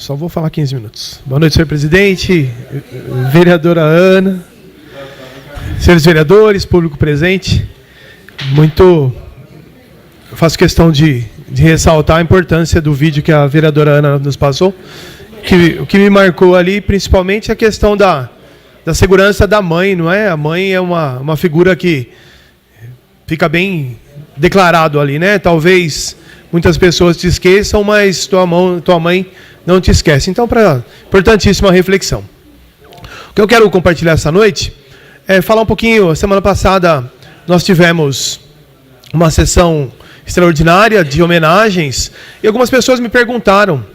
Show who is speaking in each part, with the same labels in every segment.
Speaker 1: Só vou falar 15 minutos. Boa noite, senhor presidente, vereadora Ana, senhores vereadores, público presente. Eu faço questão de ressaltar a importância do vídeo que a vereadora Ana nos passou. O que me marcou ali, principalmente, é a questão da segurança da mãe, não é? A mãe é uma figura que fica bem declarado ali, né? Talvez muitas pessoas te esqueçam, mas tua mãe não te esquece. Então, importantíssima reflexão. O que eu quero compartilhar essa noite é falar um pouquinho. Semana passada nós tivemos uma sessão extraordinária de homenagens e algumas pessoas me perguntaram.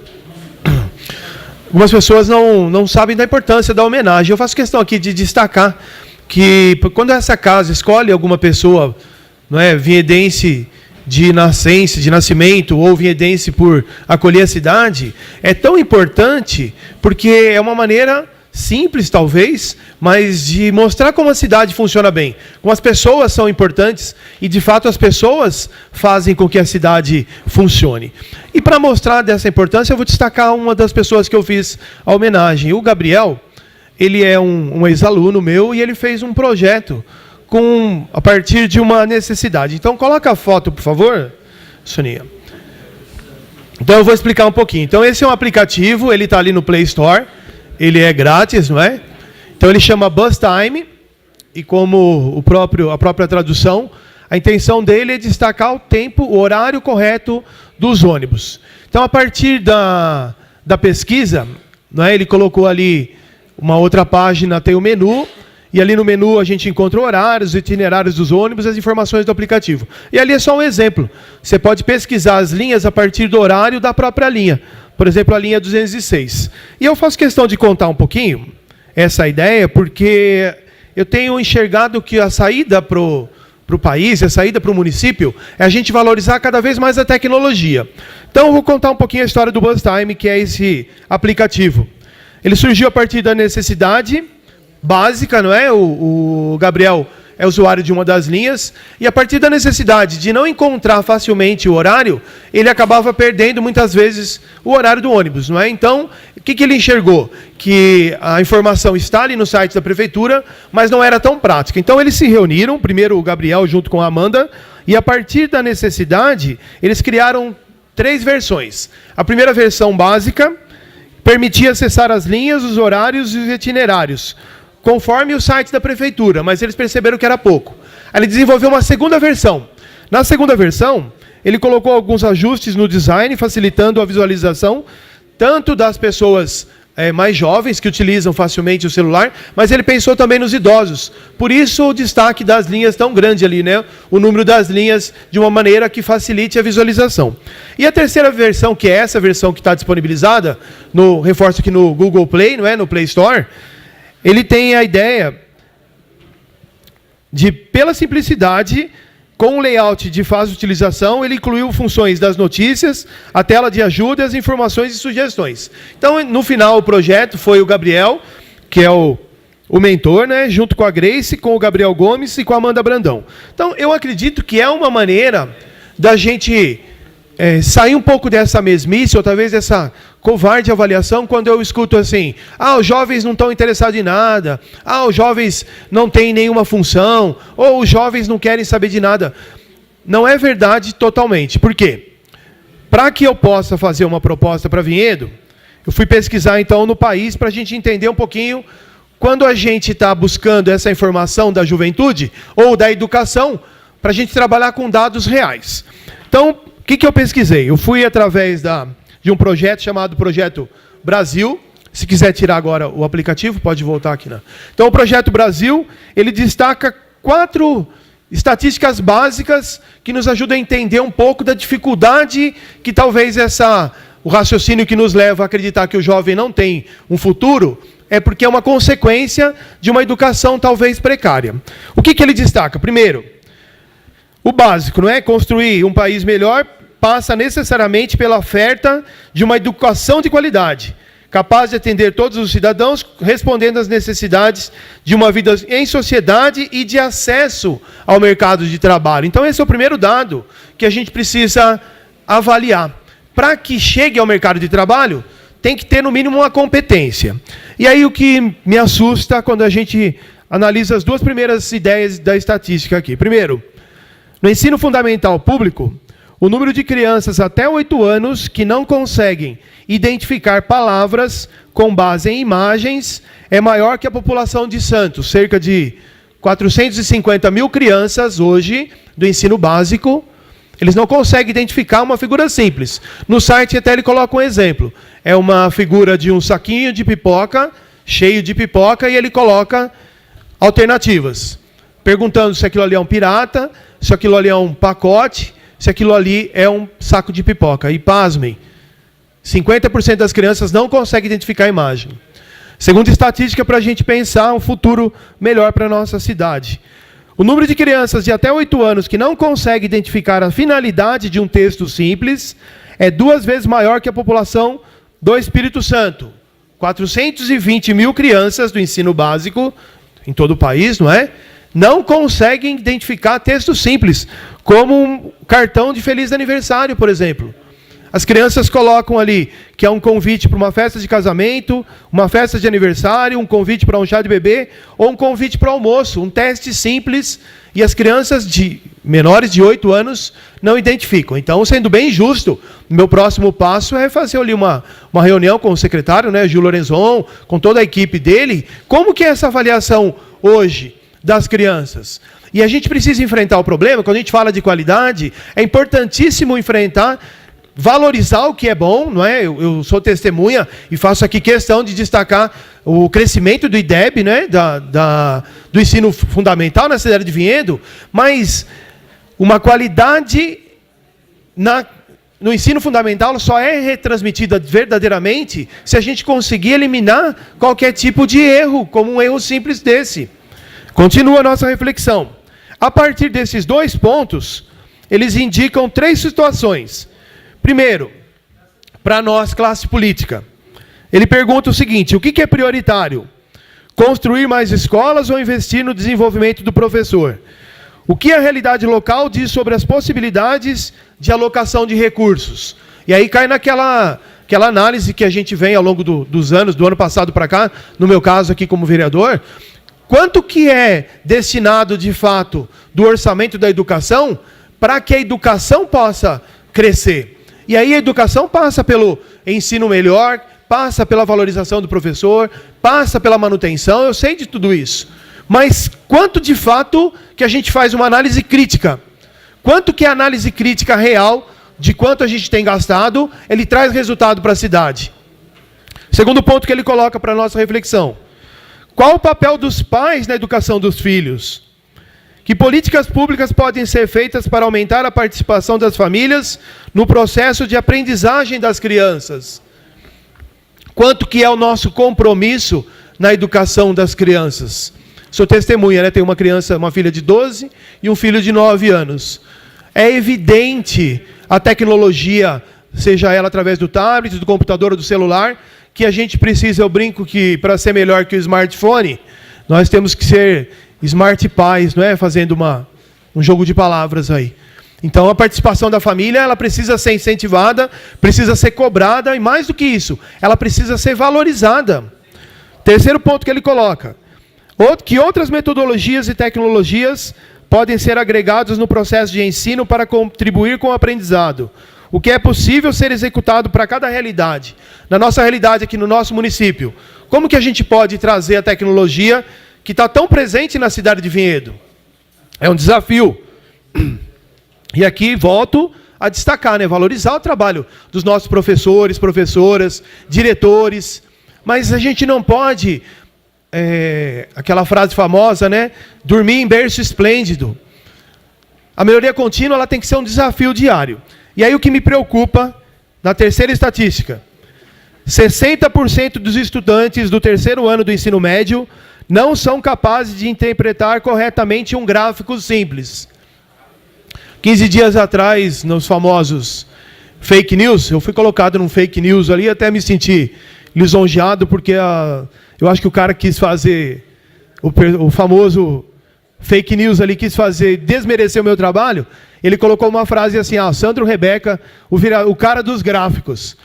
Speaker 1: Algumas pessoas não sabem da importância da homenagem. Eu faço questão aqui de destacar que quando essa casa escolhe alguma pessoa, não é, vinhedense de nascimento, ou vinhedense por acolher a cidade, é tão importante porque é uma maneira simples, talvez, mas de mostrar como a cidade funciona bem, como as pessoas são importantes e, de fato, as pessoas fazem com que a cidade funcione. E para mostrar dessa importância, eu vou destacar uma das pessoas que eu fiz a homenagem. O Gabriel, ele é um ex-aluno meu e ele fez um projeto a partir de uma necessidade. Então, coloca a foto, por favor, Sonia. Então, eu vou explicar um pouquinho. Então, esse é um aplicativo, ele está ali no Play Store, ele é grátis, não é? Então, ele chama Bus Time, e como a própria tradução, a intenção dele é destacar o tempo, o horário correto dos ônibus. Então, a partir da pesquisa, não é? Ele colocou ali uma outra página, tem o menu, e ali no menu a gente encontra horários, itinerários dos ônibus, as informações do aplicativo. E ali é só um exemplo. Você pode pesquisar as linhas a partir do horário da própria linha. Por exemplo, a linha 206. E eu faço questão de contar um pouquinho essa ideia, porque eu tenho enxergado que a saída para o país, a saída para o município, é a gente valorizar cada vez mais a tecnologia. Então, eu vou contar um pouquinho a história do Bus Time, que é esse aplicativo. Ele surgiu a partir da necessidade básica, não é? O Gabriel é usuário de uma das linhas, e a partir da necessidade de não encontrar facilmente o horário, ele acabava perdendo muitas vezes o horário do ônibus, não é? Então, o que ele enxergou? Que a informação está ali no site da prefeitura, mas não era tão prática. Então, eles se reuniram, primeiro o Gabriel junto com a Amanda, e a partir da necessidade, eles criaram 3 versões. A primeira versão básica permitia acessar as linhas, os horários e os itinerários, conforme o site da prefeitura, mas eles perceberam que era pouco. Aí ele desenvolveu uma segunda versão. Na segunda versão, ele colocou alguns ajustes no design, facilitando a visualização, tanto das pessoas mais jovens, que utilizam facilmente o celular, mas ele pensou também nos idosos. Por isso, o destaque das linhas tão grande ali, né? O número das linhas de uma maneira que facilite a visualização. E a terceira versão, que é essa versão que está disponibilizada, reforço aqui no Google Play, não é? No Play Store, ele tem a ideia de, pela simplicidade, com um layout de fácil utilização, ele incluiu funções das notícias, a tela de ajuda, as informações e sugestões. Então, no final, o projeto foi o Gabriel, que é o mentor, né, junto com a Grace, com o Gabriel Gomes e com a Amanda Brandão. Então, eu acredito que é uma maneira da gente sair um pouco dessa mesmice, ou talvez dessa covarde avaliação, quando eu escuto assim, os jovens não estão interessados em nada, os jovens não têm nenhuma função, ou os jovens não querem saber de nada. Não é verdade totalmente. Por quê? Para que eu possa fazer uma proposta para Vinhedo, eu fui pesquisar então no país para a gente entender um pouquinho quando a gente está buscando essa informação da juventude ou da educação, para a gente trabalhar com dados reais. Então, o que eu pesquisei? Eu fui através de um projeto chamado Projeto Brasil. Se quiser tirar agora o aplicativo, pode voltar aqui. Né? Então, o Projeto Brasil, ele destaca 4 estatísticas básicas que nos ajudam a entender um pouco da dificuldade que talvez o raciocínio que nos leva a acreditar que o jovem não tem um futuro é porque é uma consequência de uma educação talvez precária. O que ele destaca? Primeiro, o básico, não é? Construir um país melhor passa necessariamente pela oferta de uma educação de qualidade, capaz de atender todos os cidadãos, respondendo às necessidades de uma vida em sociedade e de acesso ao mercado de trabalho. Então, esse é o primeiro dado que a gente precisa avaliar. Para que chegue ao mercado de trabalho, tem que ter, no mínimo, uma competência. E aí o que me assusta quando a gente analisa as duas primeiras ideias da estatística aqui. Primeiro, no ensino fundamental público, o número de crianças até 8 anos que não conseguem identificar palavras com base em imagens é maior que a população de Santos. Cerca de 450 mil crianças hoje do ensino básico, eles não conseguem identificar uma figura simples. No site até ele coloca um exemplo. É uma figura de um saquinho de pipoca, cheio de pipoca, e ele coloca alternativas. Perguntando se aquilo ali é um pirata, se aquilo ali é um pacote, se aquilo ali é um saco de pipoca. E pasmem, 50% das crianças não conseguem identificar a imagem. Segundo estatística, para a gente pensar um futuro melhor para a nossa cidade. O número de crianças de até 8 anos que não conseguem identificar a finalidade de um texto simples é 2 vezes maior que a população do Espírito Santo. 420 mil crianças do ensino básico, em todo o país, não é? Não conseguem identificar textos simples, como um cartão de feliz aniversário, por exemplo. As crianças colocam ali que é um convite para uma festa de casamento, uma festa de aniversário, um convite para um chá de bebê, ou um convite para o almoço, um teste simples, e as crianças de menores de 8 anos não identificam. Então, sendo bem justo, meu próximo passo é fazer ali uma reunião com o secretário, né, Gil Lorenzon, com toda a equipe dele, como que é essa avaliação hoje das crianças? E a gente precisa enfrentar o problema, quando a gente fala de qualidade, é importantíssimo valorizar o que é bom, não é? Eu sou testemunha e faço aqui questão de destacar o crescimento do IDEB, né? Do ensino fundamental na cidade de Vinhedo, mas uma qualidade no ensino fundamental só é retransmitida verdadeiramente se a gente conseguir eliminar qualquer tipo de erro, como um erro simples desse. Continua a nossa reflexão. A partir desses 2 pontos, eles indicam 3 situações. Primeiro, para nós, classe política, ele pergunta o seguinte: o que é prioritário? Construir mais escolas ou investir no desenvolvimento do professor? O que a realidade local diz sobre as possibilidades de alocação de recursos? E aí cai naquela análise que a gente vem ao longo dos anos, do ano passado para cá, no meu caso aqui como vereador, quanto que é destinado de fato do orçamento da educação para que a educação possa crescer? E aí a educação passa pelo ensino melhor, passa pela valorização do professor, passa pela manutenção, eu sei de tudo isso. Mas quanto de fato que a gente faz uma análise crítica? Quanto que é a análise crítica real de quanto a gente tem gastado, ele traz resultado para a cidade? Segundo ponto que ele coloca para a nossa reflexão: qual o papel dos pais na educação dos filhos? Que políticas públicas podem ser feitas para aumentar a participação das famílias no processo de aprendizagem das crianças? Quanto que é o nosso compromisso na educação das crianças? Sou testemunha, né? Tenho uma filha de 12 e um filho de 9 anos. É evidente a tecnologia, seja ela através do tablet, do computador ou do celular, que a gente precisa, eu brinco que para ser melhor que o smartphone, nós temos que ser smart pais, não é? Fazendo um jogo de palavras aí. Então a participação da família, ela precisa ser incentivada, precisa ser cobrada, e mais do que isso, ela precisa ser valorizada. Terceiro ponto que ele coloca: que outras metodologias e tecnologias podem ser agregadas no processo de ensino para contribuir com o aprendizado? O que é possível ser executado para cada realidade? Na nossa realidade aqui no nosso município, como que a gente pode trazer a tecnologia que está tão presente na cidade de Vinhedo? É um desafio. E aqui volto a destacar, né? Valorizar o trabalho dos nossos professores, professoras, diretores. Mas a gente não pode, aquela frase famosa, né? Dormir em berço esplêndido. A melhoria contínua, ela tem que ser um desafio diário. E aí o que me preocupa, na terceira estatística: 60% dos estudantes do 3º ano do ensino médio não são capazes de interpretar corretamente um gráfico simples. 15 dias atrás, nos famosos fake news, eu fui colocado num fake news ali, até me senti lisonjeado, porque eu acho que o cara quis fazer, o famoso fake news ali, quis desmerecer o meu trabalho. Ele colocou uma frase assim: Sandro Rebeca, o cara dos gráficos.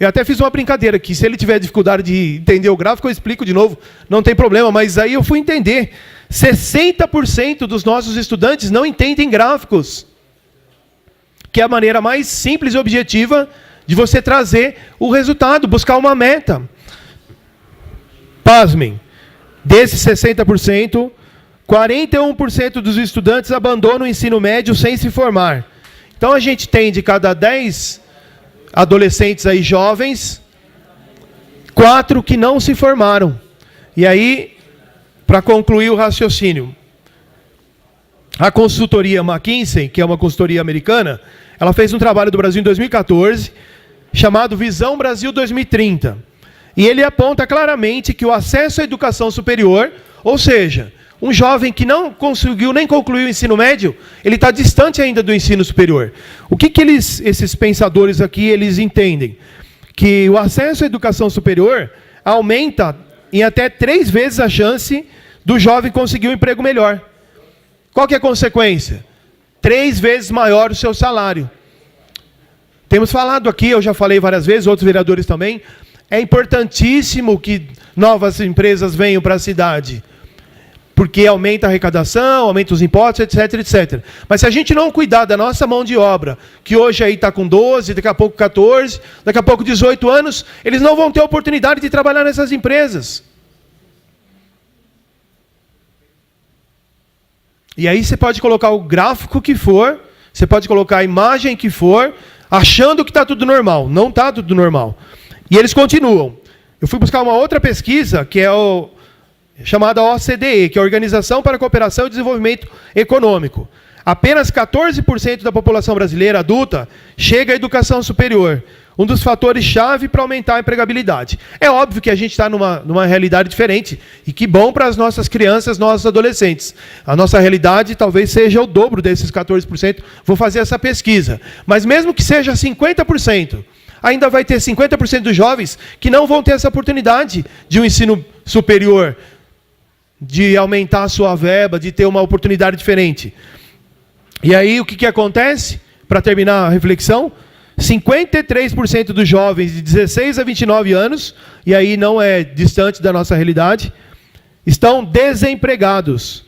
Speaker 1: Eu até fiz uma brincadeira aqui, se ele tiver dificuldade de entender o gráfico, eu explico de novo, não tem problema, mas aí eu fui entender. 60% dos nossos estudantes não entendem gráficos, que é a maneira mais simples e objetiva de você trazer o resultado, buscar uma meta. Pasmem, desses 60%, 41% dos estudantes abandonam o ensino médio sem se formar. Então a gente tem de cada 10 adolescentes aí jovens, 4 que não se formaram. E aí, para concluir o raciocínio, a consultoria McKinsey, que é uma consultoria americana, ela fez um trabalho do Brasil em 2014, chamado Visão Brasil 2030. E ele aponta claramente que o acesso à educação superior, ou seja, um jovem que não conseguiu nem concluir o ensino médio, ele está distante ainda do ensino superior. O que esses pensadores aqui, eles entendem? Que o acesso à educação superior aumenta em até 3 vezes a chance do jovem conseguir um emprego melhor. Qual que é a consequência? 3 vezes maior o seu salário. Temos falado aqui, eu já falei várias vezes, outros vereadores também, é importantíssimo que novas empresas venham para a cidade, porque aumenta a arrecadação, aumenta os impostos, etc, etc. Mas se a gente não cuidar da nossa mão de obra, que hoje aí está com 12, daqui a pouco 14, daqui a pouco 18 anos, eles não vão ter oportunidade de trabalhar nessas empresas. E aí você pode colocar o gráfico que for, você pode colocar a imagem que for, achando que está tudo normal. Não está tudo normal. E eles continuam. Eu fui buscar uma outra pesquisa, que é chamada OCDE, que é a Organização para a Cooperação e Desenvolvimento Econômico. Apenas 14% da população brasileira adulta chega à educação superior. Um dos fatores-chave para aumentar a empregabilidade. É óbvio que a gente está numa realidade diferente. E que bom para as nossas crianças, nossos adolescentes. A nossa realidade talvez seja o dobro desses 14%. Vou fazer essa pesquisa. Mas mesmo que seja 50%, ainda vai ter 50% dos jovens que não vão ter essa oportunidade de um ensino superior, de aumentar a sua verba, de ter uma oportunidade diferente. E aí o que acontece? Para terminar a reflexão, 53% dos jovens de 16 a 29 anos, e aí não é distante da nossa realidade, estão desempregados.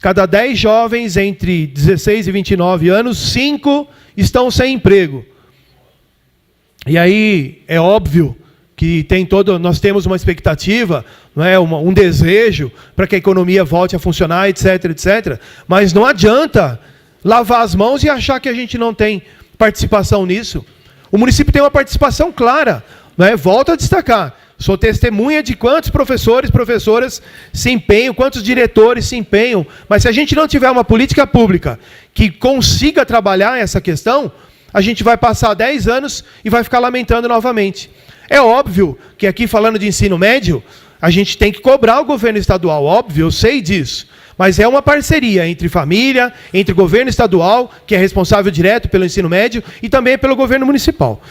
Speaker 1: Cada 10 jovens entre 16 e 29 anos, 5 estão sem emprego. E aí é óbvio que nós temos uma expectativa, não é, um desejo para que a economia volte a funcionar, etc, etc. Mas não adianta lavar as mãos e achar que a gente não tem participação nisso. O município tem uma participação clara, não é? Volto a destacar. Sou testemunha de quantos professores, professoras se empenham, quantos diretores se empenham. Mas se a gente não tiver uma política pública que consiga trabalhar essa questão, a gente vai passar 10 anos e vai ficar lamentando novamente. É óbvio que aqui, falando de ensino médio, a gente tem que cobrar o governo estadual, óbvio, eu sei disso. Mas é uma parceria entre família, entre governo estadual, que é responsável direto pelo ensino médio, e também pelo governo municipal.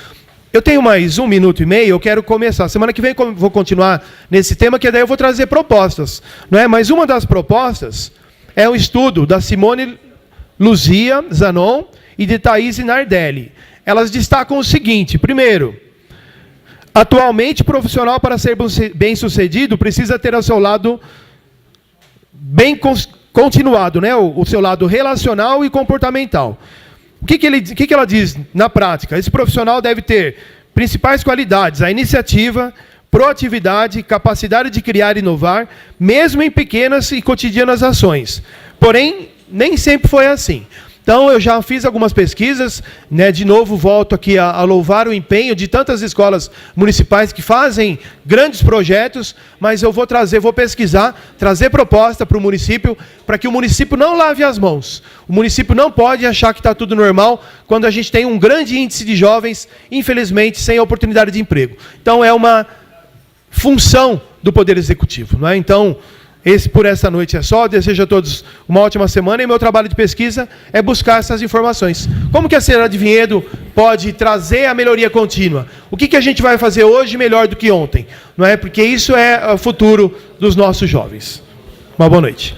Speaker 1: Eu tenho mais 1 minuto e meio, eu quero começar. Semana que vem vou continuar nesse tema, que daí eu vou trazer propostas. Não é? Mas uma das propostas é um estudo da Simone Luzia Zanon e de Thaís Nardelli. Elas destacam o seguinte: primeiro, atualmente o profissional, para ser bem-sucedido, precisa ter ao seu lado bem continuado, né? O seu lado relacional e comportamental. O que ela diz na prática? Esse profissional deve ter principais qualidades: a iniciativa, proatividade, capacidade de criar e inovar, mesmo em pequenas e cotidianas ações. Porém, nem sempre foi assim. Então, eu já fiz algumas pesquisas, né? De novo, volto aqui a louvar o empenho de tantas escolas municipais que fazem grandes projetos, mas eu vou pesquisar, trazer proposta para o município, para que o município não lave as mãos. O município não pode achar que está tudo normal, quando a gente tem um grande índice de jovens, infelizmente, sem oportunidade de emprego. Então, é uma função do Poder Executivo, não é? Então, por essa noite é só. Desejo a todos uma ótima semana, e meu trabalho de pesquisa é buscar essas informações. Como que a cidade de Vinhedo pode trazer a melhoria contínua? O que a gente vai fazer hoje melhor do que ontem? Não é? Porque isso é o futuro dos nossos jovens. Uma boa noite.